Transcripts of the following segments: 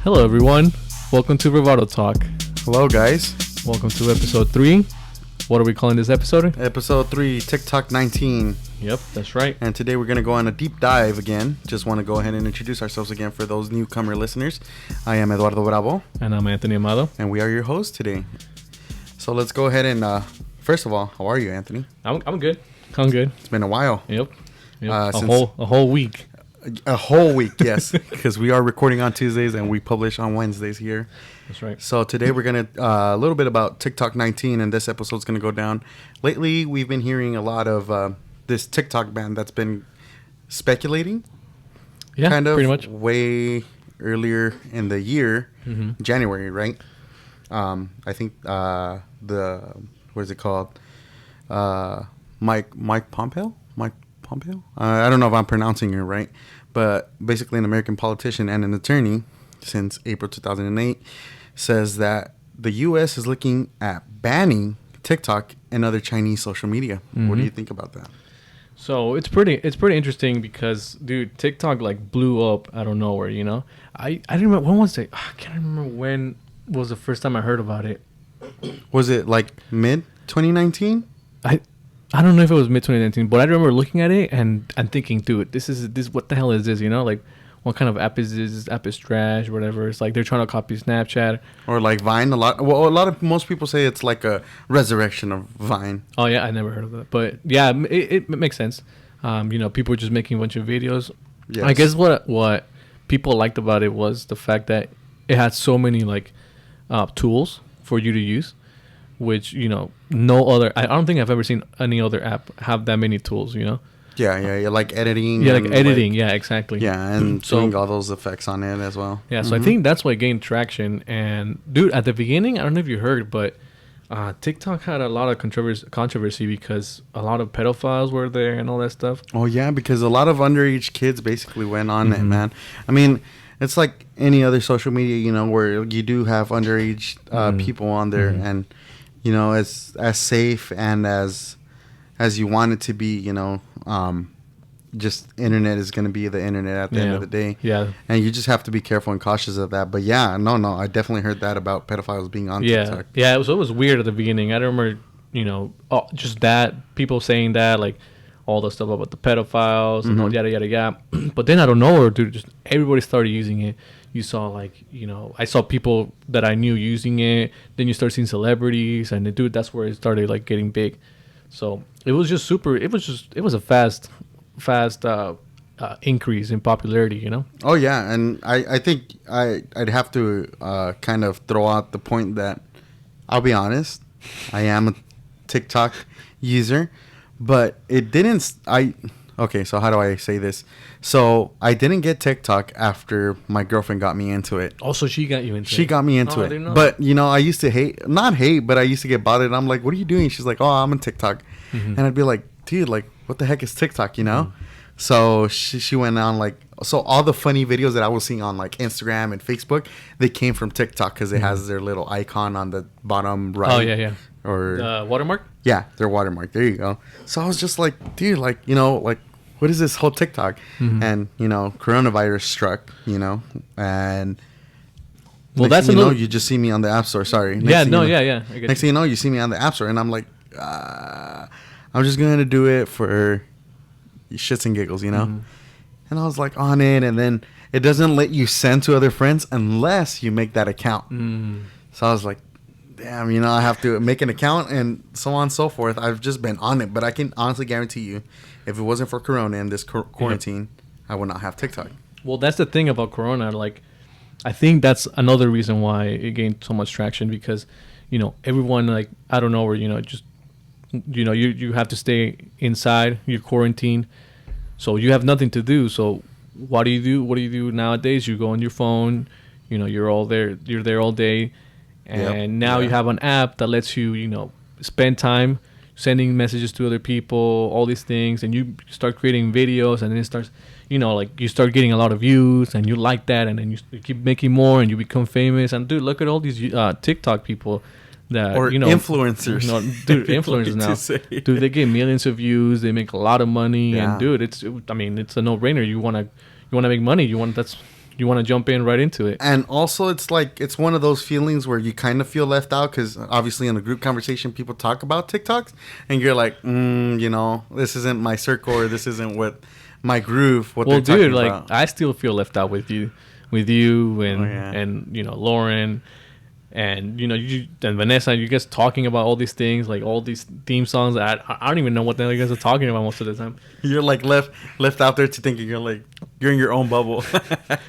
Hello, everyone. Welcome to Bravado Talk. Hello, guys. Welcome to episode 3. What are we calling this episode? Episode 3, TikTok 19. Yep, that's right. And today we're going to go on a deep dive again. Just want to go ahead and introduce ourselves again for those newcomer listeners. I am Eduardo Bravo. And I'm Anthony Amado. And we are your hosts today. So let's go ahead and, first of all, how are you, Anthony? I'm good. I'm good. It's been a while. Yep. A whole week. A whole week, yes. Because we are recording on Tuesdays and we publish on Wednesdays here. That's right. So today we're going to, a little bit about TikTok 19, and this episode's going to go down. Lately, we've been hearing a lot of this TikTok ban that's been speculating. Yeah, kind of pretty much. Way earlier in the year, January, right? I think what is it called? Mike Pompeo? I don't know if I'm pronouncing it right, but basically an American politician and an attorney since April 2008 says that the U.S. is looking at banning TikTok and other Chinese social media. What do you think about that? So it's pretty interesting because, dude, TikTok like blew up out of nowhere. You know, I didn't remember when was it. I can't remember when was the first time I heard about it. Was it like mid 2019? I don't know if it was mid 2019, but I remember looking at it and thinking, dude, this what the hell is this? You know, like what kind of app is this? This app is trash, whatever. It's like they're trying to copy Snapchat or like Vine. Most people say it's like a resurrection of Vine. Oh yeah, I never heard of that, but yeah, it makes sense. You know, people were just making a bunch of videos. Yes. I guess what people liked about it was the fact that it had so many like tools for you to use, which, you know, no other. I don't think I've ever seen any other app have that many tools. You know. Yeah, like editing. Yeah, like editing. Yeah, exactly. Yeah, and doing all those effects on it as well. Yeah, so I think that's why it gained traction. And dude, at the beginning, I don't know if you heard, but TikTok had a lot of controversy because a lot of pedophiles were there and all that stuff. Oh yeah, because a lot of underage kids basically went on it, man. I mean, it's like any other social media, you know, where you do have underage people on there, and you know, as safe and as you want it to be, you know. Just internet is going to be the internet at the end of the day. Yeah. And you just have to be careful and cautious of that. But yeah, no, I definitely heard that about pedophiles being on TikTok. Yeah, it was weird at the beginning. I remember, you know, just that, people saying that, like all the stuff about the pedophiles and all yada, yada, yada. But then I don't know, dude, just everybody started using it. You saw like, you know, I saw people that I knew using it. Then you start seeing celebrities, and dude, that's where it started like getting big. So it was just it was a fast increase in popularity, you know? Oh yeah, and I think I'd have to kind of throw out the point that I'll be honest, I am a TikTok user, but it didn't. Okay, so how do I say this? So I didn't get TikTok after my girlfriend got me into it. Oh, so she got you into it? She got me into it. But, you know, I used to not hate, but I used to get bothered. I'm like, what are you doing? She's like, oh, I'm on TikTok. And I'd be like, dude, like, what the heck is TikTok, you know? So she went on, like, so all the funny videos that I was seeing on, like, Instagram and Facebook, they came from TikTok because it has their little icon on the bottom right. Oh, yeah. Or watermark? Yeah, their watermark. There you go. So I was just like, dude, like, you know, like, what is this whole TikTok? And, you know, coronavirus struck, you know, and well, that's another. You just see me on the App Store. Sorry. Yeah. Next thing you know, you see me on the App Store, and I'm like, I'm just going to do it for shits and giggles, you know? And I was like on it, and then it doesn't let you send to other friends unless you make that account. So I was like, damn, you know, I have to make an account and so on and so forth. I've just been on it, but I can honestly guarantee you, if it wasn't for Corona and this quarantine, I would not have TikTok. Well, that's the thing about Corona. Like, I think that's another reason why it gained so much traction because, you know, everyone, like, I don't know, where, you know, just, you know, you have to stay inside, you're quarantined, so you have nothing to do. So what do you do nowadays? You go on your phone, you know, you're there all day. And now you have an app that lets you, you know, spend time sending messages to other people, all these things, and you start creating videos, and then it starts, you know, like you start getting a lot of views, and you like that, and then you keep making more, and you become famous. And dude, look at all these TikTok people that, or, you know, influencers. You know, dude, influencers now, dude, they get millions of views, they make a lot of money, and dude, it's a no-brainer. You wanna make money. You you want to jump in right into it. And also, it's like it's one of those feelings where you kind of feel left out because obviously in the group conversation people talk about TikToks, and you're like, this isn't my circle or this isn't what my groove. What Well, they're talking dude, like about. I still feel left out with you, and Lauren. And you and Vanessa, you guys talking about all these things, like all these theme songs. I don't even know what the hell you guys are talking about most of the time. You're like left out there to thinking you're in your own bubble.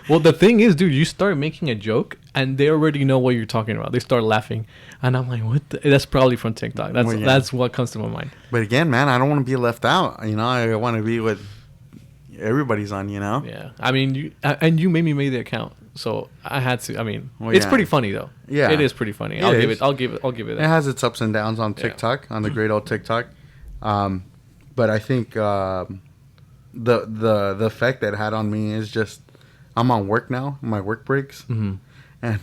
Well, the thing is, dude, you start making a joke and they already know what you're talking about. They start laughing, and I'm like, what? That's probably from TikTok. That's what comes to my mind. But again, man, I don't want to be left out. I want to be what everybody's on. Yeah, I mean, you made me the account. So I had to. I mean, it's pretty funny though. Yeah, it is pretty funny. I'll give it that. It has its ups and downs on TikTok, on the great old TikTok. But I think the effect that it had on me is just I'm on work now, my work breaks, and I'm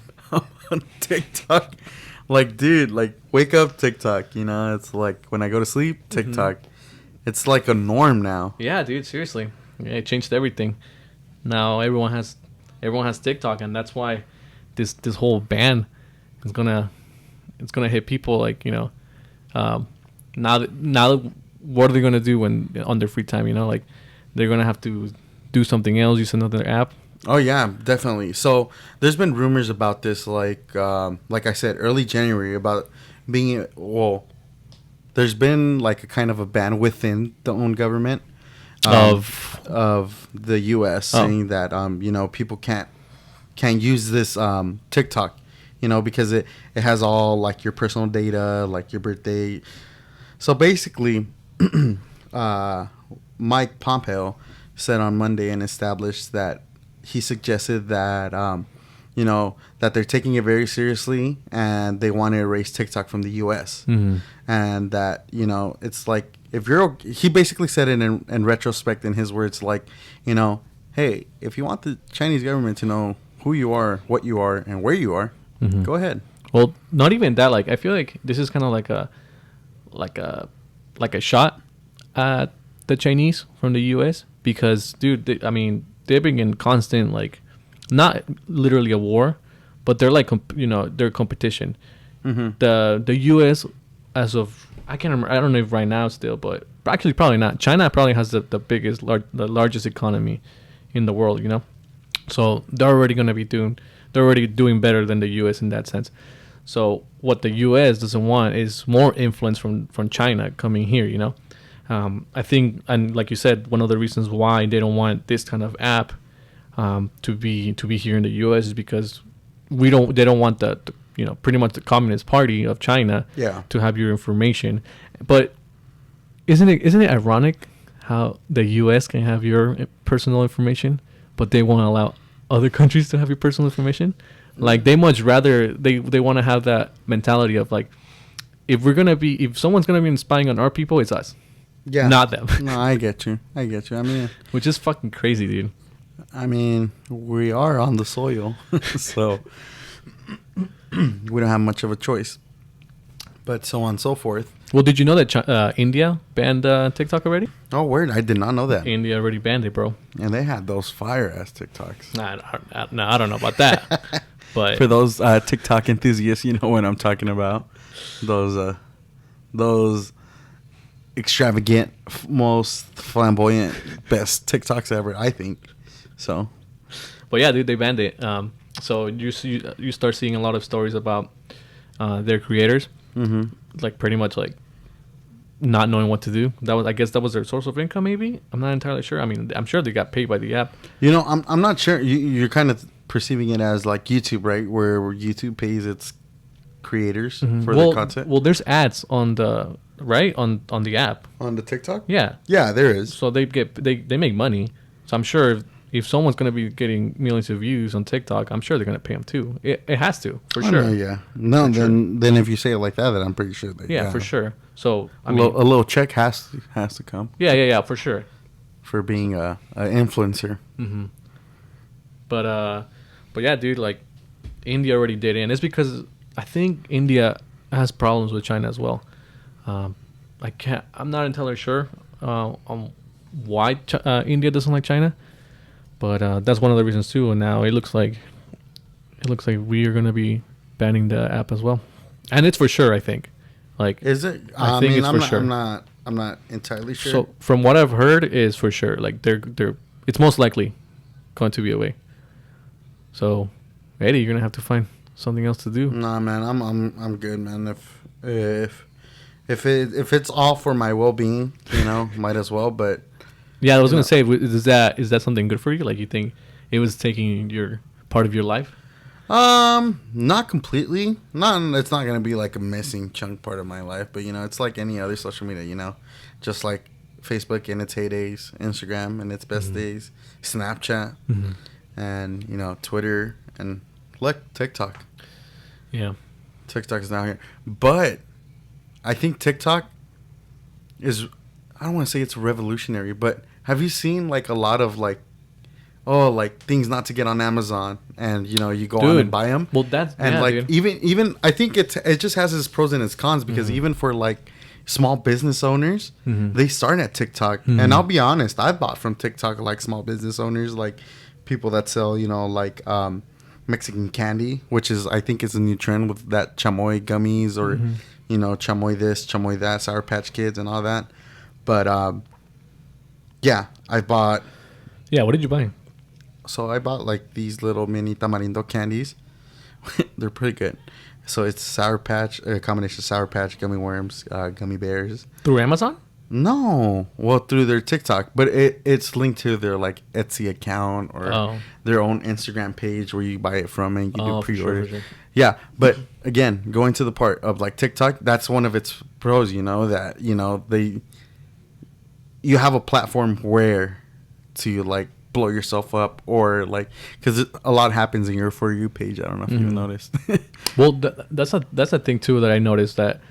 on TikTok. Like, dude, like wake up TikTok. It's like when I go to sleep, TikTok. It's like a norm now. Yeah, dude. Seriously, it changed everything. Now everyone has TikTok, and that's why this whole ban is gonna hit people. Like now what are they gonna do when on their free time? Like they're gonna have to do something else, use another app. Oh yeah, definitely. So there's been rumors about this, like I said, early January about being there's been like a kind of a ban within the own government. Of the U.S. saying that people can't use this TikTok, because it has all like your personal data, like your birthday. So basically, Mike Pompeo said on Monday and established that he suggested that that they're taking it very seriously and they want to erase TikTok from the U.S. And that it's like. He basically said it in retrospect in his words, like, hey, if you want the Chinese government to know who you are, what you are, and where you are, go ahead. Well, not even that. Like, I feel like this is kind of like a shot at the Chinese from the U.S. because, dude, they've been in constant, like, not literally a war, but they're like, they're competition. The U.S. as of I can't remember. I don't know if right now still, but actually probably not. China probably has the biggest, the largest economy in the world. So they're already going to be doing. They're already doing better than the U.S. in that sense. So what the U.S. doesn't want is more influence from China coming here. I think, and like you said, one of the reasons why they don't want this kind of app to be here in the U.S. is because they don't want the pretty much the Communist Party of China to have your information. But isn't it ironic how the U.S. can have your personal information, but they won't allow other countries to have your personal information? Like, they much rather, they want to have that mentality of like, if someone's going to be spying on our people, it's us. Yeah. Not them. No, I get you. I mean, which is fucking crazy, dude. I mean, we are on the soil, so we don't have much of a choice, but so on and so forth. Well, did you know that India banned TikTok already? Oh, word! I did not know that. India already banned it, bro. And they had those fire-ass TikToks. Nah, I don't know about that. But for those TikTok enthusiasts, you know what I'm talking about. Those extravagant, most flamboyant, best TikToks ever, I think. So, but yeah, dude, they banned it. So you start seeing a lot of stories about their creators, like pretty much like not knowing what to do. I guess that was their source of income. Maybe I'm not entirely sure. I mean, I'm sure they got paid by the app. I'm not sure. You're kind of perceiving it as like YouTube, right? Where YouTube pays its creators for their content. Well, there's ads on the on the app on the TikTok. Yeah, there is. So they make money. So I'm sure if someone's going to be getting millions of views on TikTok, I'm sure they're going to pay them too. It has to, for sure. Yeah. No, then if you say it like that, then I'm pretty sure that. Yeah, for sure. So a little check has to come. Yeah, for sure. For being a influencer. But yeah, dude, like India already did it, and it's because I think India has problems with China as well. I'm not entirely sure on why India doesn't like China. But that's one of the reasons too. And now it looks like we are gonna be banning the app as well, and it's for sure. I think. Like, is it? I think it's for sure. I'm not entirely sure. So from what I've heard, is for sure. Like they're it's most likely going to be away. So, Eddie, you're gonna have to find something else to do. Nah, man, I'm good, man. If it's all for my well-being, might as well. But yeah, I was gonna say, is that something good for you? Like, you think it was taking your part of your life? Not completely. It's not gonna be like a missing chunk part of my life, but it's like any other social media. Just like Facebook in its heydays, Instagram in its best days, Snapchat, and Twitter, and look, TikTok. Yeah, TikTok is now here, but I think TikTok is. I don't want to say it's revolutionary, but have you seen like a lot of like things not to get on Amazon, and you go on and buy them. Well, that's dude. even I think it just has its pros and its cons, because even for like small business owners, they start at TikTok. And I'll be honest, I bought from TikTok, like small business owners, like people that sell like Mexican candy, which is, I think, is a new trend with that chamoy gummies, or chamoy this, chamoy that, Sour Patch Kids and all that. But yeah, I bought. Yeah, what did you buy? So I bought like these little mini tamarindo candies. They're pretty good. So it's Sour Patch, a combination of Sour Patch, gummy worms, gummy bears. Through Amazon? No, well, through their TikTok, but it's linked to their like Etsy account, or their own Instagram page where you buy it from and you can pre-order. Sure. Yeah, but again, going to the part of like TikTok, that's one of its pros. That you have a platform where to like blow yourself up, or like, because a lot happens in your For You page. I don't know if you've noticed. Well, that's a thing too that I noticed, that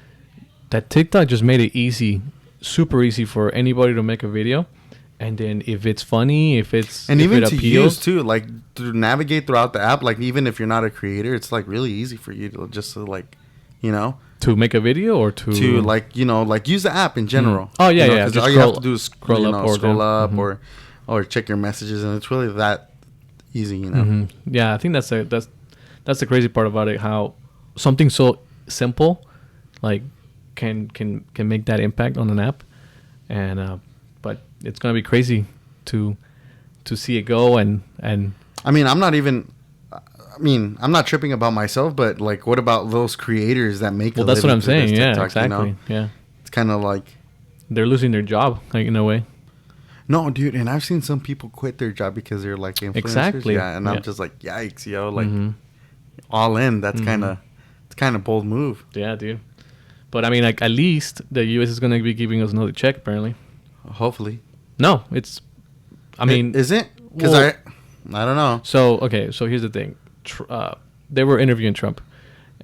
TikTok just made it super easy for anybody to make a video, and then if it's funny, if it appeals, use too, like to navigate throughout the app. Like even if you're not a creator, it's like really easy for you to just to make a video, or to like use the app in general. Oh yeah, yeah. Because all you have to do is scroll up, or check your messages, and it's really that easy, Yeah, I think that's the crazy part about it, how something so simple like can make that impact on an app. And but it's gonna be crazy to see it go. And I mean, I'm not tripping about myself, but like, what about those creators that make that's what I'm saying. Yeah, TikTok, exactly. Yeah, it's kind of like they're losing their job, like, in a way. No, dude, and I've seen some people quit their job because they're like influencers. Exactly. Yeah, and I'm just like, yikes, yo, like all in. That's kind of bold move. Yeah, dude. But I mean, like, at least the U.S. is gonna be giving us another check, apparently. Hopefully. No, it's. I mean, is it? Because I don't know. So here's the thing. They were interviewing Trump,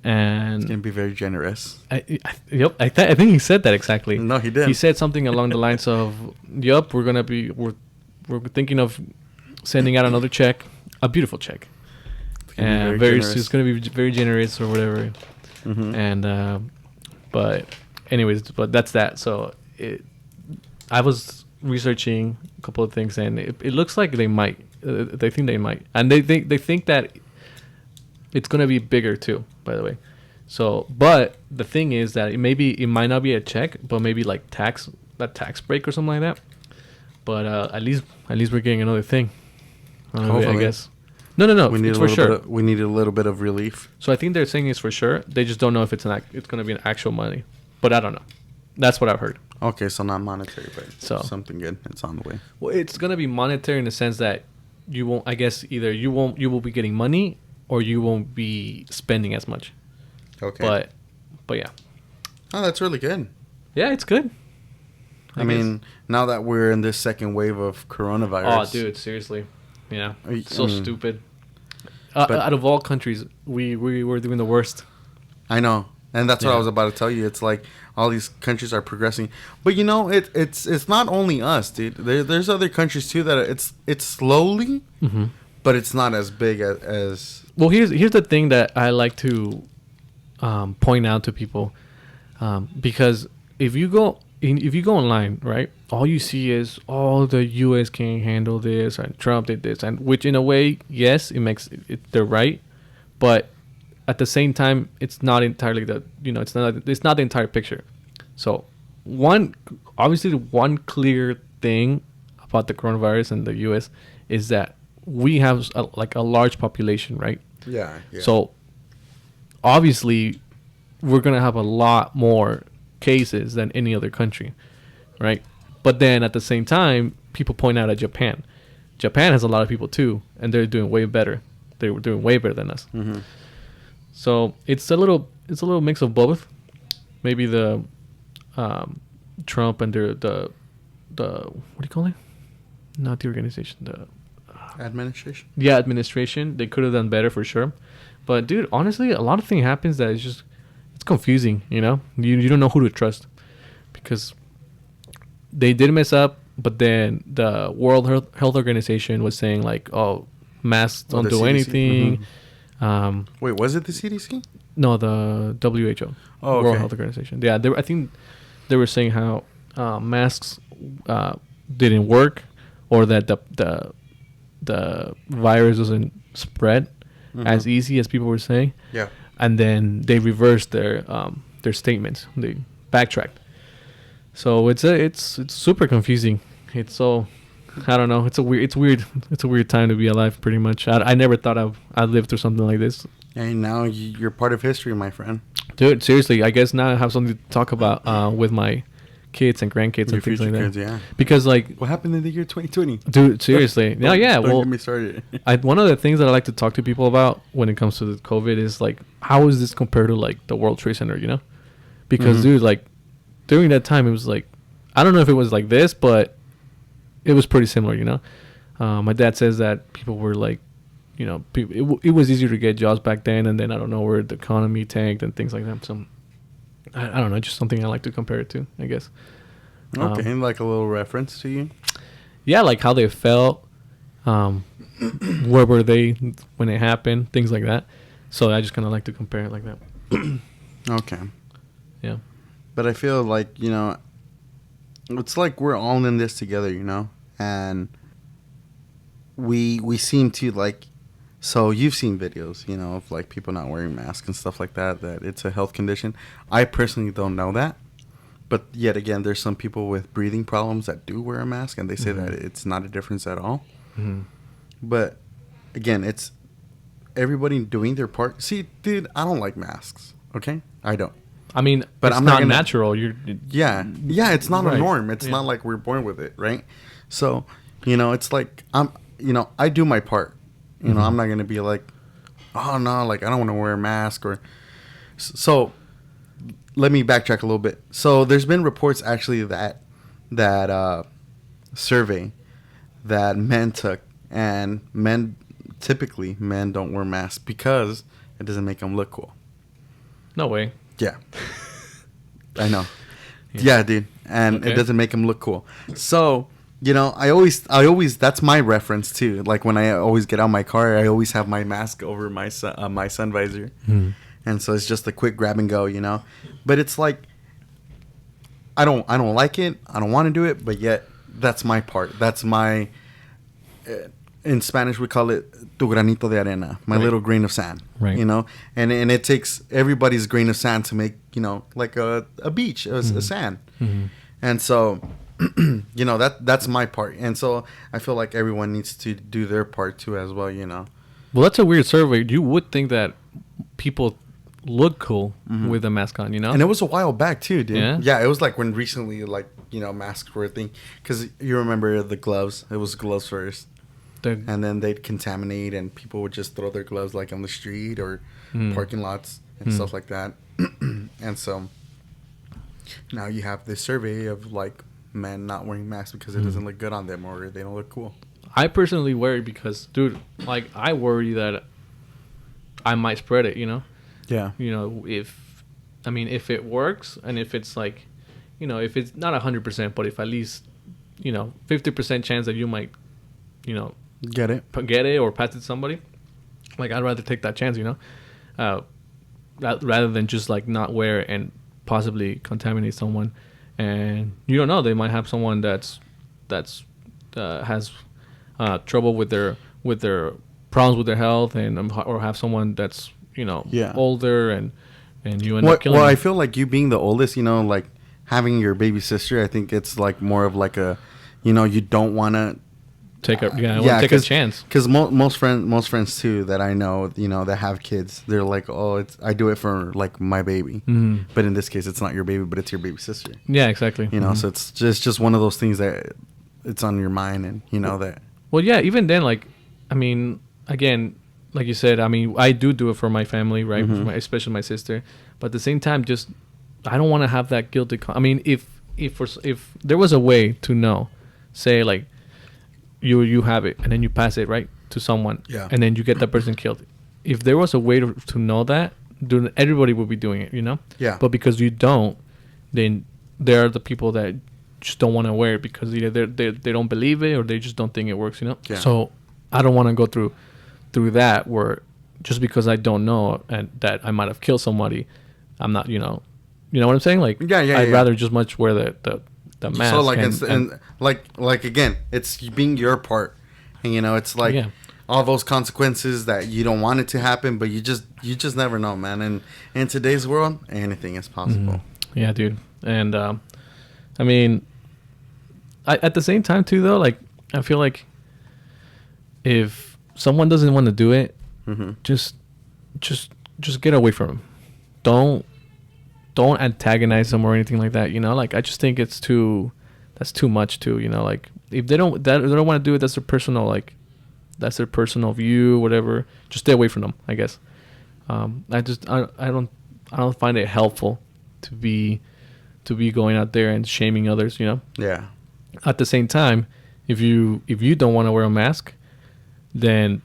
and it's gonna be very generous. I think he said that exactly. No, he didn't. He said something along the lines of, "Yup, we're thinking of sending out another check, a beautiful check, and it's gonna be very generous or whatever." And but that's that. So I was researching a couple of things, and it looks like they might. They think they might, and they think that it's gonna be bigger too. By the way, so but the thing is that it might not be a check, but maybe like tax break or something like that. But at least we're getting another thing. I guess. No. It's for sure. We need a little bit of relief. So I think they're saying it's for sure. They just don't know if it's going to be an actual money. But I don't know. That's what I've heard. Okay, so not monetary, but something good. It's on the way. Well, it's going to be monetary in the sense that you won't. I guess either you will be getting money, or you won't be spending as much. Okay. But yeah. Oh, that's really good. Yeah, it's good. I mean, now that we're in this second wave of coronavirus. Oh, dude, seriously. Yeah, stupid. Out of all countries, we were doing the worst. I know, and that's what I was about to tell you. It's like all these countries are progressing, but it's not only us, dude. There's other countries too that it's slowly, but it's not as big as. Well, here's the thing that I like to point out to people, because if if you go online, right, all you see is, oh, the U.S. can't handle this, and Trump did this, and which in a way, yes, it makes they're right, but at the same time, it's not entirely it's not the entire picture. So obviously one clear thing about the coronavirus in the U.S. is that we have a large population, right? Yeah. So obviously we're gonna have a lot more cases than any other country, right? But then at the same time, people point out at Japan. Japan has a lot of people too, and they're doing way better. They were doing way better than us. Mm-hmm. So it's a little mix of both. Maybe the Trump and the what do you call it? Not the organization, the Administration. Yeah, administration. They could have done better for sure. But dude, honestly, a lot of things happens that it's confusing. You know, you don't know who to trust because they did mess up. But then the World Health Organization was saying like, oh, masks don't do CDC? anything. Mm-hmm. Wait, was it the CDC? No, the WHO, World Health Organization. Yeah, I think they were saying how masks didn't work, or that the virus doesn't spread as easy as people were saying. Yeah. And then they reversed their statements. They backtracked. So it's super confusing. It's so, I don't know. It's a weird time to be alive. Pretty much. I never thought I'd live through something like this. And now you're part of history, my friend. Dude, seriously, I guess now I have something to talk about with my kids and grandkids and things like that. Kids, yeah. Because like, what happened in the year 2020? Dude, seriously. Don't get me started. One of the things that I like to talk to people about when it comes to the COVID is like, how is this compared to like the World Trade Center, you know? Because dude, like during that time, it was like, I don't know if it was like this, but it was pretty similar, you know? My dad says that people were like, you know, it was easier to get jobs back then, and then I don't know where the economy tanked and things like that. So I don't know, just something I like to compare it to, I guess. Okay, like a little reference to you. Yeah, like how they felt, where were they when it happened, things like that. So I just kind of like to compare it like that. Okay. Yeah. But I feel like, you know, it's like we're all in this together, you know, and we seem to like. So you've seen videos, you know, of like people not wearing masks and stuff like that, that it's a health condition. I personally don't know that. But yet again, there's some people with breathing problems that do wear a mask, and they say that it's not a difference at all. Mm-hmm. But again, it's everybody doing their part. See, dude, I don't like masks, okay? I don't. I mean, but it's not natural. Yeah, it's not a norm. It's not like we're born with it, right? So, you know, it's like I do my part. You know, I'm not going to be like, oh, no, like, I don't want to wear a mask. Or so let me backtrack a little bit. So there's been reports actually that survey that men took, and typically men don't wear masks because it doesn't make them look cool. No way. Yeah. I know. Yeah, dude. And it doesn't make them look cool. So... You know, I always, that's my reference too. Like when I always get out my car, I always have my mask over my sun visor. And so it's just a quick grab and go, you know. But it's like, I don't like it. I don't want to do it. But yet, that's my part. That's my, in Spanish we call it tu granito de arena, my little grain of sand. Right. You know, and it takes everybody's grain of sand to make, you know, like a beach, a sand. And so... you know, that's my part, and so I feel like everyone needs to do their part too as well, you know. Well, that's a weird survey. You would think that people look cool with a mask on, you know. And it was a while back too, dude. Yeah, it was like when recently, like, you know, masks were a thing, because you remember the gloves. It was gloves first, and then they'd contaminate, and people would just throw their gloves like on the street or parking lots and stuff like that. And so now you have this survey of like men not wearing masks because it doesn't look good on them or they don't look cool. I personally worry because, dude, like, I worry that I might spread it, you know? Yeah. You know, if it works, and if it's like, you know, if it's not 100%, but if at least, you know, 50% chance that you might, you know, get it or pass it to somebody, like, I'd rather take that chance, you know? Rather than just, like, not wear it and possibly contaminate someone. and you don't know, they might have someone that's has trouble with their problems with their health, and or have someone that's Yeah. older, and you end up killing Well, I them. feel like you being the oldest, like having your baby sister, I think it's like more of like a, you don't want to. I want to take a chance. Because most friends too that I know, that have kids, they're like, oh, I do it for like my baby, but in this case, it's not your baby, but it's your baby sister. Yeah, exactly. So it's just one of those things that it's on your mind, and that. Well, yeah, even then, like, I mean, again, like you said, I mean, I do it for my family, right? For especially my sister, but at the same time, just I don't want to have that guilty. I mean, if there was a way to know, say like you have it and then you pass it right to someone, Yeah. and then you get that person killed. If there was a way to know that, then everybody would be doing it, Yeah. But because you don't, then there are the people that just don't want to wear it because either they don't believe it or they just don't think it works, Yeah. So I don't want to go through that where just because I don't know and that I might have killed somebody, I'm not, you know what I'm saying? Like, I'd rather just much wear the mask. So like and like again, it's being your part, and it's like all those consequences that you don't want it to happen, but you just never know, man. And in today's world, anything is possible. Yeah, dude. And I mean, at the same time too, though, like I feel like if someone doesn't want to do it, just get away from them. Don't antagonize them or anything like that. Like I just think that's too much too. Like if they don't want to do it, that's their personal view, whatever. Just stay away from them, I guess. I don't find it helpful to be going out there and shaming others. Yeah. At the same time, if you don't want to wear a mask, then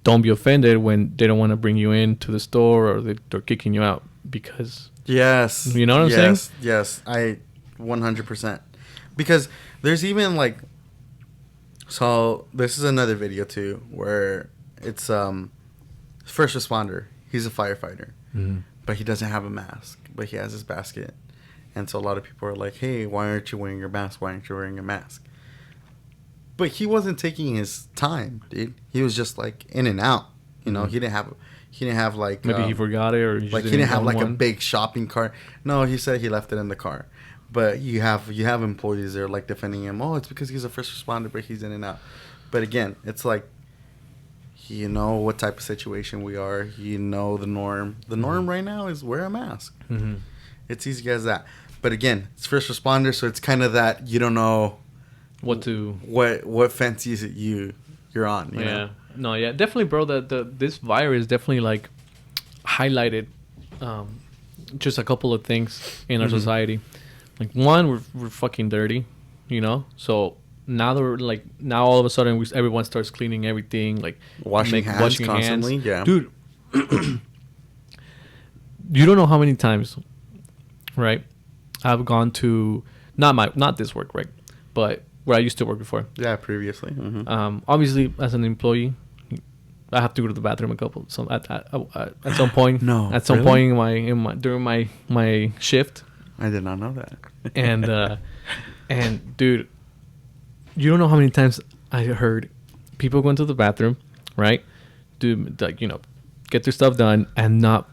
don't be offended when they don't want to bring you into the store or they're kicking you out because. Yes. You know what I'm saying? Yes. I 100%. Because there's even like, so this is another video too where it's first responder. He's a firefighter, but he doesn't have a mask, but he has his basket. And so a lot of people are like, hey, why aren't you wearing your mask? Why aren't you wearing a mask? But he wasn't taking his time, dude. He was just like in and out. He didn't have like maybe he forgot it or he didn't have like a big shopping cart. No, he said he left it in the car. But you have employees that are like defending him. Oh, it's because he's a first responder, but he's in and out. But again, it's like what type of situation we are. The norm. The norm right now is wear a mask. It's easy as that. But again, it's first responder, so it's kind of that you don't know what fence you're on. You know? No, yeah, definitely, bro. This virus definitely like highlighted just a couple of things in our society. Like one, we're fucking dirty, So now all of a sudden everyone starts cleaning everything, like washing hands constantly. Yeah, dude. You don't know how many times, right? I've gone to not this work, right, but where I used to work before. Yeah, previously. Obviously, as an employee, I have to go to the bathroom at some point. No, at some point during my shift. I did not know that. and dude, you don't know how many times I heard people going to the bathroom, right? Dude, like get their stuff done and not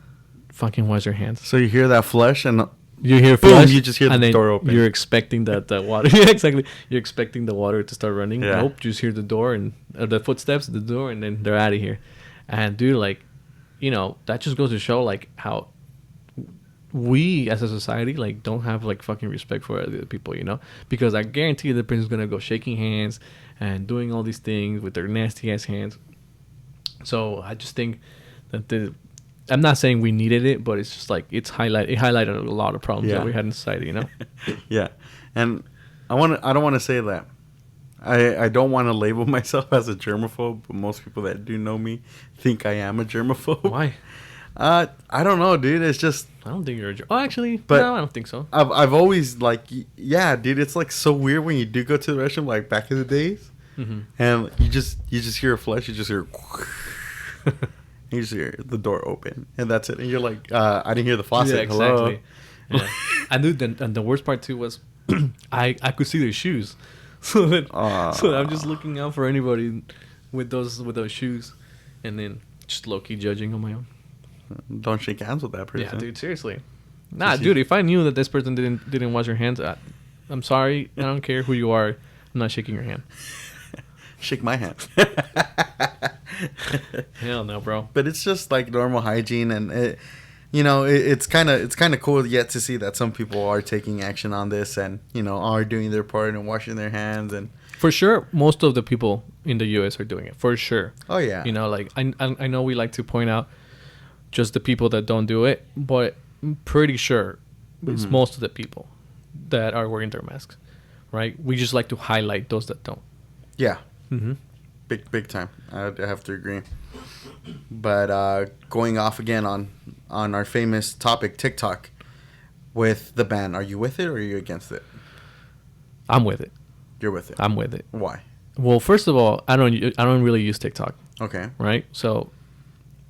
fucking wash their hands. So you hear that flush and you hear boom, flush, you just hear the door open. You're expecting that water. Yeah, exactly. You're expecting the water to start running. Yeah. Nope. You just hear the door and the footsteps at the door, and then they're out of here. And dude, like, that just goes to show like how we as a society like don't have like fucking respect for other people, because I guarantee you the person's gonna go shaking hands and doing all these things with their nasty ass hands. So I just think that I'm not saying we needed it, but it's just like it highlighted a lot of problems that we had in society, Yeah, and I don't want to say that I don't want to label myself as a germaphobe, but most people that do know me think I am a germaphobe. Why? I don't know, dude. It's just I don't think you're a Oh, actually, but no, I don't think so. I've always like, yeah, dude. It's like so weird when you do go to the restroom, like back in the days, and you just hear a flush, you just hear. You just hear the door open, and that's it. And you're like, I didn't hear the faucet. Yeah, exactly. Hello. Yeah. I knew. And the worst part too was, I could see their shoes, so I'm just looking out for anybody with those shoes, and then just low key judging on my own. Don't shake hands with that person. Yeah, dude. Seriously. Nah, dude. If I knew that this person didn't wash their hands, I'm sorry. I don't care who you are. I'm not shaking your hand. Shake my hand. Hell no, bro. But it's just like normal hygiene, and it's kind of cool yet to see that some people are taking action on this, and are doing their part and washing their hands. And for sure, most of the people in the U.S. are doing it. For sure. Oh yeah. Like I know we like to point out just the people that don't do it, but I'm pretty sure it's most of the people that are wearing their masks, right? We just like to highlight those that don't. Yeah. Big time. I have to agree. But going off again on our famous topic, TikTok, with the ban, are you with it or are you against it? I'm with it. You're with it. I'm with it. Why? Well, first of all, I don't really use TikTok. Okay. Right. So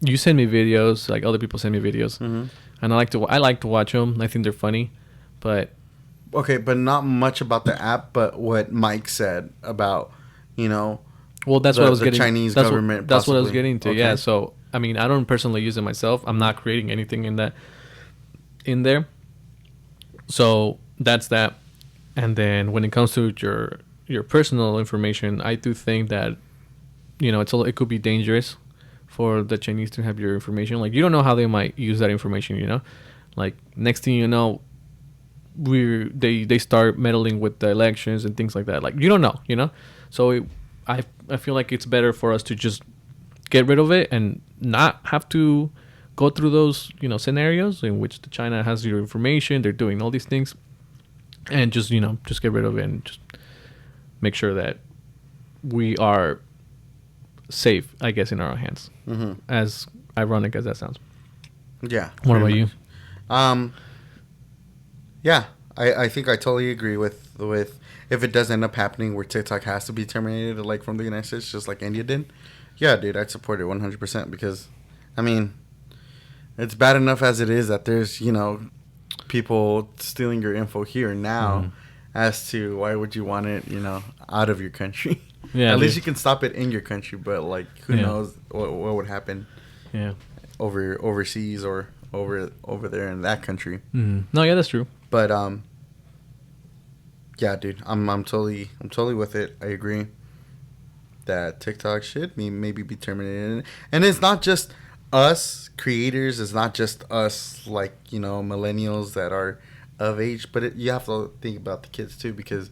you send me videos, like other people send me videos, and I like to watch them. I think they're funny, but okay, but not much about the app. But what Mike said about well, that's what I was getting. Chinese government. That's what I was getting to. Okay. Yeah. So I mean, I don't personally use it myself. I'm not creating anything in there. So that's that. And then when it comes to your personal information, I do think that it could be dangerous for the Chinese to have your information. Like, you don't know how they might use that information. Like, next thing you know, they start meddling with the elections and things like that. Like, you don't know. So I feel like it's better for us to just get rid of it and not have to go through those scenarios in which the China has your information. They're doing all these things, and just get rid of it and just make sure that we are safe, I guess, in our own hands. As ironic as that sounds. Yeah. What about you? Yeah, I think I totally agree with if it does end up happening where TikTok has to be terminated, like from the United States, just like India did. Yeah, dude, I'd support it 100% because, I mean, it's bad enough as it is that there's people stealing your info here and now. As to why would you want it, out of your country? Yeah, at least you can stop it in your country, but like, who knows what would happen? Yeah, overseas or over there in that country. No, yeah, that's true. But yeah, dude, I'm totally with it. I agree that TikTok should maybe be terminated, and it's not just us creators. It's not just us like millennials that are of age, but you have to think about the kids too, because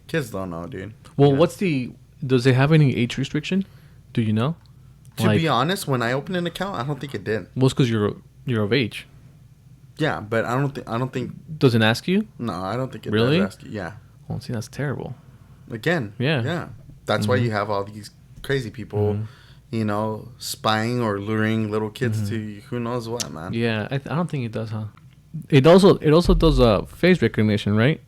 kids don't know, dude. Well, does it have any age restriction? Do you know? To be honest, when I opened an account, I don't think it did. Well, it's because you're of age. Yeah, but I don't think. Does it ask you? No, I don't think it really does ask you. Yeah. Well, see, that's terrible. Again. Yeah. That's why you have all these crazy people, spying or luring little kids to who knows what, man. Yeah, I don't think it does, huh? It also does face recognition, right?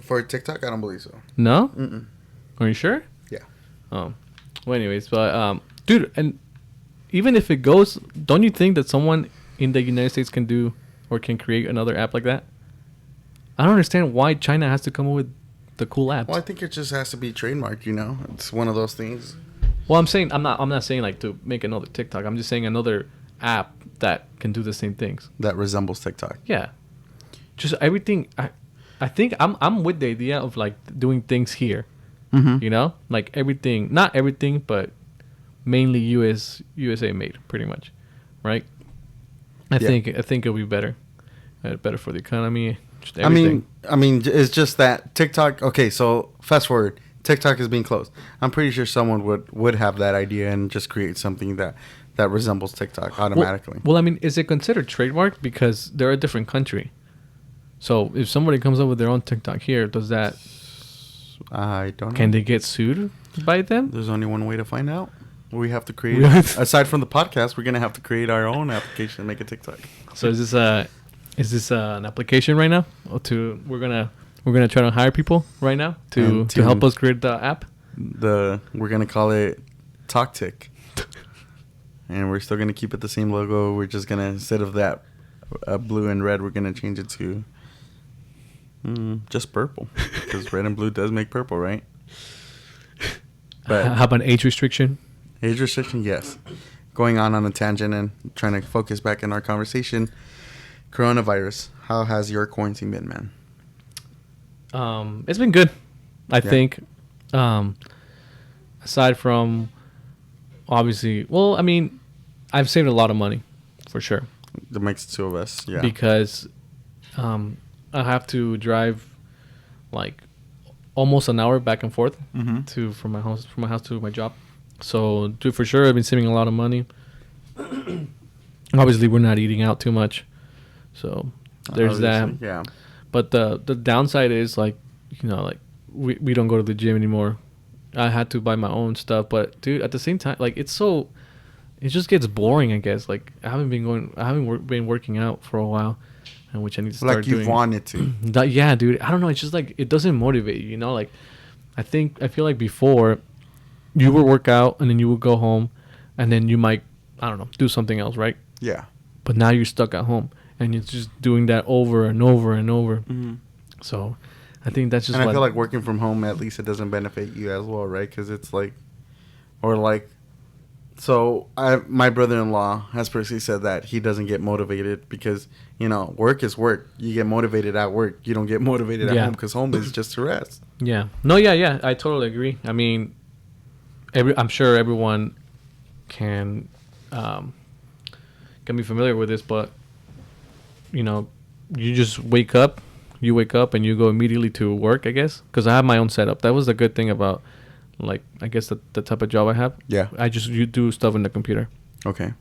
For TikTok, I don't believe so. No? Mm-mm. Are you sure? Yeah. Oh. Well, anyways, but dude, and even if it goes, don't you think that someone in the United States can do or can create another app like that? I don't understand why China has to come up with the cool apps. Well, I think it just has to be trademarked. It's one of those things. Well, I'm not saying like to make another TikTok. I'm just saying another app that can do the same things that resembles TikTok. Yeah, just everything. I think I'm with the idea of like doing things here. Like everything, not everything, but mainly USA made, pretty much, right? I think it'll be better for the economy. Just everything. I mean, it's just that TikTok. Okay, so fast forward, TikTok is being closed. I'm pretty sure someone would have that idea and just create something that resembles TikTok automatically. Well, I mean, is it considered trademark because they're a different country? So if somebody comes up with their own TikTok here, does that? I don't know. Can they get sued by them? There's only one way to find out. We have to create. Aside from the podcast, we're gonna have to create our own application and make a TikTok. So is this an application right now? We're gonna try to hire people right now to help us create the app. We're gonna call it TalkTik. And we're still going to keep it the same logo. We're just going to, instead of that blue and red, we're gonna change it to just purple, because red and blue does make purple, right? But how about age restriction? age restriction, yes. Going on a tangent and trying to focus back in our conversation. Coronavirus. How has your quarantine been, man? It's been good, I think. Aside from, obviously, well, I mean, I've saved a lot of money, for sure. That makes two of us, yeah. Because I have to drive like almost an hour back and forth from my house to my job. So, dude, for sure, I've been saving a lot of money. Obviously, we're not eating out too much, so there's that. Yeah. But the downside is, like, you know, like we don't go to the gym anymore. I had to buy my own stuff, but dude, at the same time, like, it just gets boring, I guess. Like, I haven't been working out for a while, and which I need to start doing. Like you wanted to. Yeah, dude. I don't know. It's just like it doesn't motivate you, you know. Like, I feel like before, you would work out and then you would go home, and then you might, I don't know, do something else, right? Yeah. But now you're stuck at home, and you're just doing that over and over and over. Mm-hmm. So, I think that's just. And I feel like working from home, at least it doesn't benefit you as well, right? Because it's like, or like, so my brother-in-law has personally said that he doesn't get motivated because, you know, work is work. You get motivated at work. You don't get motivated at home, because home is just to rest. Yeah. No. Yeah. I totally agree. I mean, I'm sure everyone can be familiar with this, but, you know, you just wake up and you go immediately to work, I guess, because I have my own setup. That was the good thing about, like, I guess the type of job I have. Yeah. You do stuff in the computer. Okay.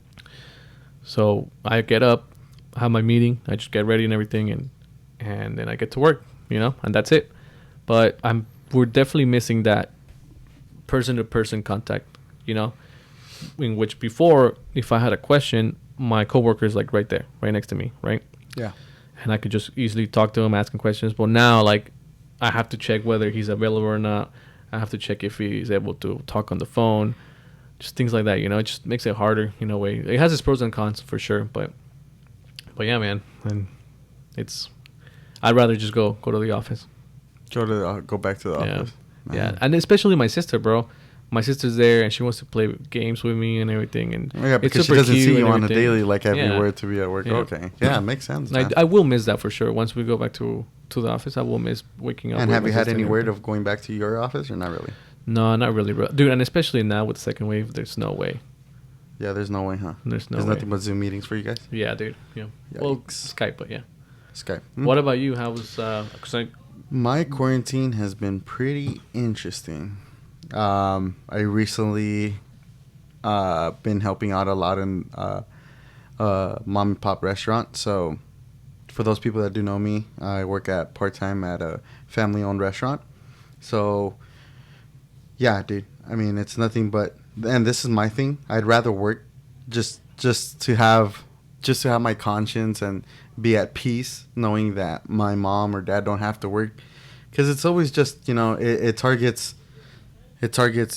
So I get up, have my meeting, I just get ready and everything, and then I get to work, you know, and that's it. But we're definitely missing that person-to-person contact, you know, in which before, if I had a question, my coworker is like right there, right next to me, right? Yeah. And I could just easily talk to him, ask him questions. But now, like, I have to check whether he's available or not. I have to check if he's able to talk on the phone, just things like that, you know. It just makes it harder in a way. It has its pros and cons for sure, but yeah, man, and I'd rather just go to the office. Go back to the office. Yeah, and especially my sister, bro. My sister's there, and she wants to play games with me and everything. And yeah, because it's she doesn't see you on a everything. daily, like, everywhere to be at work. Yeah. Okay. Yeah, it makes sense. I will miss that for sure. Once we go back to the office, I will miss waking up. And have you had any word of going back to your office, or not really? No, not really, bro. Dude, and especially now with the second wave, there's no way. Yeah, there's no way, huh? There's There's nothing but Zoom meetings for you guys? Yeah, dude. Yeah. Yikes. Well, Skype, but yeah. Skype. What about you? How was... 'cause My quarantine has been pretty interesting. I recently been helping out a lot in mom and pop restaurant. So for those people that do know me, I work part-time at a family-owned restaurant. So yeah, dude. I mean, it's nothing but, and this is my thing. I'd rather work just to have my conscience and be at peace knowing that my mom or dad don't have to work, because it's always just, you know, it targets,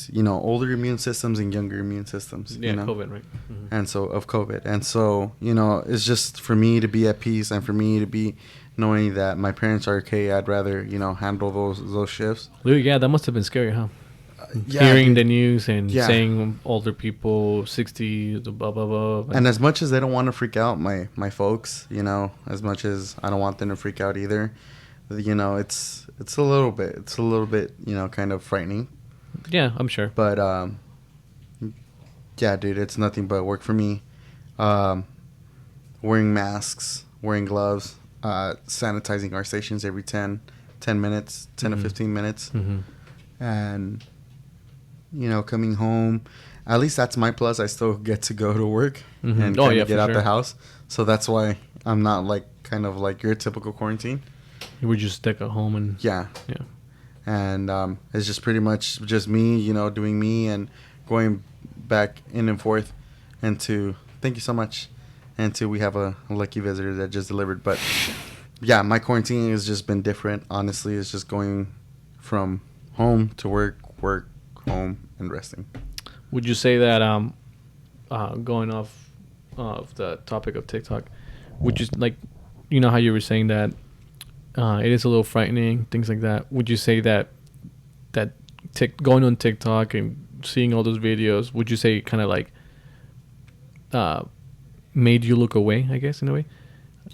you know, older immune systems and younger immune systems. Yeah, you know? COVID, right? Mm-hmm. And so of COVID. And so, you know, it's just for me to be at peace and for me to be knowing that my parents are okay. I'd rather, you know, handle those shifts. Dude, yeah, that must have been scary, huh? Yeah, hearing the news and yeah. saying older people, 60, blah, blah, blah. And as much as they don't want to freak out my folks, you know, as much as I don't want them to freak out either, you know, it's a little bit, you know, kind of frightening. Yeah, I'm sure. But, yeah, dude, it's nothing but work for me. Wearing masks, wearing gloves, sanitizing our stations every 10 minutes, 10 to 15 minutes. Mm-hmm. And, you know, coming home, at least that's my plus. I still get to go to work and get out the house. So that's why I'm not like kind of like your typical quarantine. You would just stick at home and... Yeah. And it's just pretty much just me, you know, doing me and going back in and forth. And thank you so much. And we have a lucky visitor that just delivered. But yeah, my quarantine has just been different. Honestly, it's just going from home to work, home, and resting. Would you say that, going off of the topic of TikTok, would you like, you know how you were saying that it is a little frightening, things like that. Would you say that going on TikTok and seeing all those videos, would you say kind of like made you look away, I guess, in a way?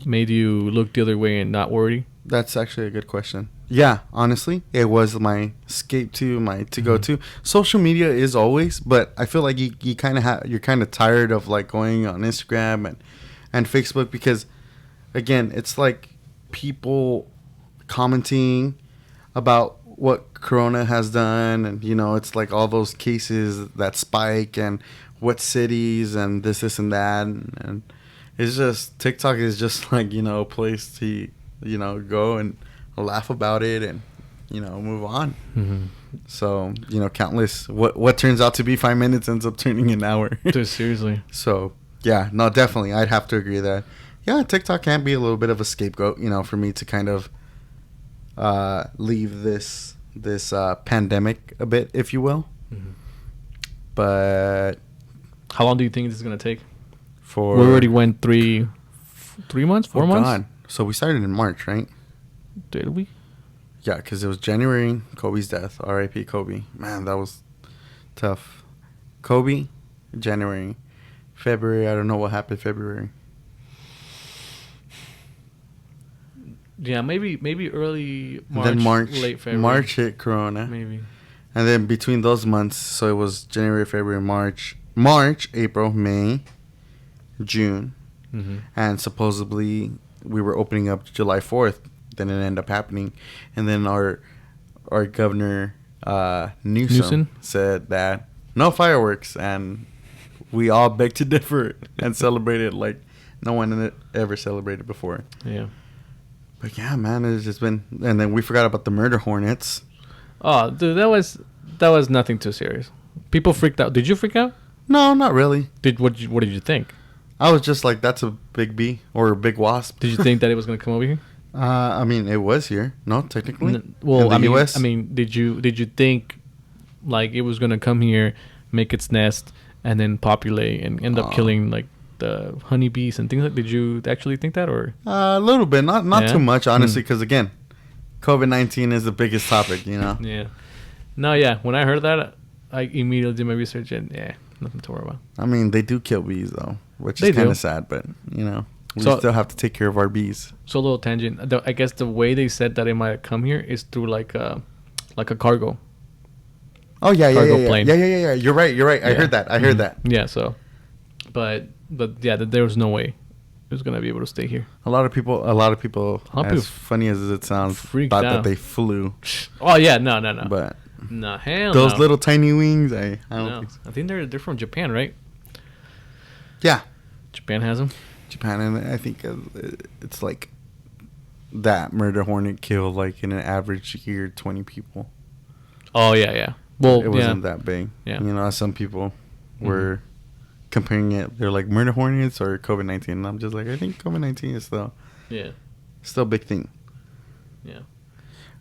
Made you look the other way and not worry? That's actually a good question. Yeah, honestly, it was my escape to my to go to. Social media is always, but I feel like you kind of you're kind of tired of like going on Instagram and Facebook because, again, it's like people commenting about what Corona has done, and it's like all those cases that spike and what cities and this and that, and it's just TikTok is just like a place to go and laugh about it and move on. So countless what turns out to be 5 minutes ends up turning an hour. Dude, seriously. So yeah, no, definitely I'd have to agree that TikTok can be a little bit of a scapegoat for me to kind of leave this pandemic a bit, if you will. But how long do you think this is gonna take? We We already went 3 months, 4 months. God. So we started in March, right? Did we? Yeah, because it was January, Kobe's death. R.I.P. Kobe. Man, that was tough. Kobe, January. February, I don't know what happened February. Yeah, maybe early March, Then March, late February. March hit Corona. Maybe. And then between those months, so it was January, February, March, April, May, June. And supposedly we were opening up July 4th. Then it ended up happening. And then our governor, Newsom said that no fireworks. And we all begged to differ and celebrated like no one ever celebrated before. Yeah. But yeah, man, it's just been... And then we forgot about the murder hornets. Oh, dude, that was nothing too serious. People freaked out. Did you freak out? No, not really. What did you think? I was just like, that's a big bee or a big wasp. Did you think that it was gonna come over here? I mean, it was here. No, technically. Well, in the US. I mean, did you think like it was gonna come here, make its nest, and then populate and end up killing like the honeybees and things like? Did you actually think that, or a little bit, not too much, honestly, because again, COVID-19 is the biggest topic, Yeah. No, yeah. When I heard that, I immediately did my research and nothing to worry about. I mean, they do kill bees though, which They is kind do. of sad, but we still have to take care of our bees. So a little tangent. I guess the way they said that it might come here is through like a cargo. Oh yeah, Cargo plane. Yeah. You're right. I heard that. Yeah. So, but yeah, there was no way it was gonna be able to stay here. A lot of people, as funny as it sounds, freaked thought out. that they flew. Oh yeah, no. But No, hell those no. little tiny wings, I don't No. think so. I think they're from Japan, right? Yeah, Japan has them. Japan, and I think it's like that murder hornet killed like in an average year 20 people. Oh yeah. Well, it wasn't that big. Yeah. Some people were comparing it. They're like murder hornets or COVID-19. And I'm just like, I think COVID-19 is still a big thing. Yeah.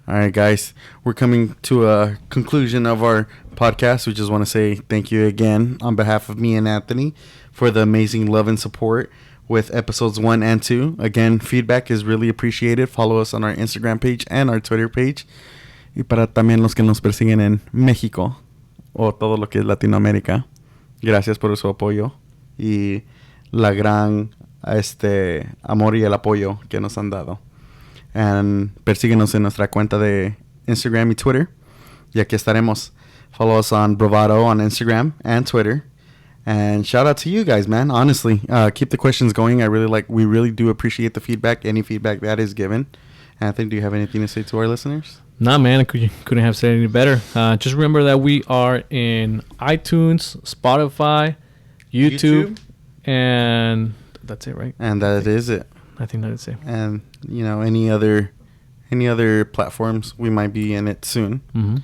All right, guys, we're coming to a conclusion of our podcast. We just want to say thank you again on behalf of me and Anthony for the amazing love and support with episodes 1 and 2. Again, feedback is really appreciated. Follow us on our Instagram page and our Twitter page. Y para también los que nos persiguen en México o todo lo que es Latinoamérica, gracias por su apoyo y la gran amor y el apoyo que nos han dado. And persíguenos en nuestra cuenta de Instagram y Twitter. Y aquí estaremos. Follow us on Bravado on Instagram and Twitter. And shout out to you guys, man. Honestly, keep the questions going. We really do appreciate the feedback. Any feedback that is given. Anthony, do you have anything to say to our listeners? Nah, man, I couldn't have said any better. Just remember that we are in iTunes, Spotify, YouTube, and that's it, right? And that is it. I think that is it. And any other platforms, we might be in it soon. Mm-hmm.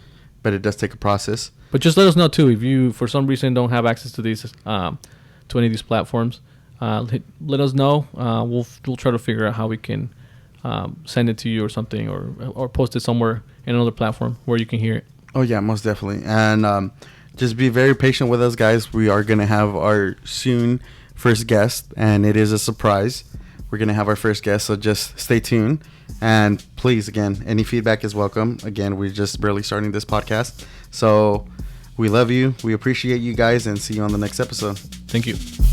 But it does take a process. But just let us know too if you, for some reason, don't have access to these, to any of these platforms. Let us know. We'll try to figure out how we can send it to you or something, or post it somewhere in another platform where you can hear it. Oh yeah, most definitely. And just be very patient with us, guys. We are gonna have our soon first guest, and it is a surprise. we're going to have our first guest. So just stay tuned. And please, again, any feedback is welcome. Again, we're just barely starting this podcast. So we love you. We appreciate you guys and see you on the next episode. Thank you.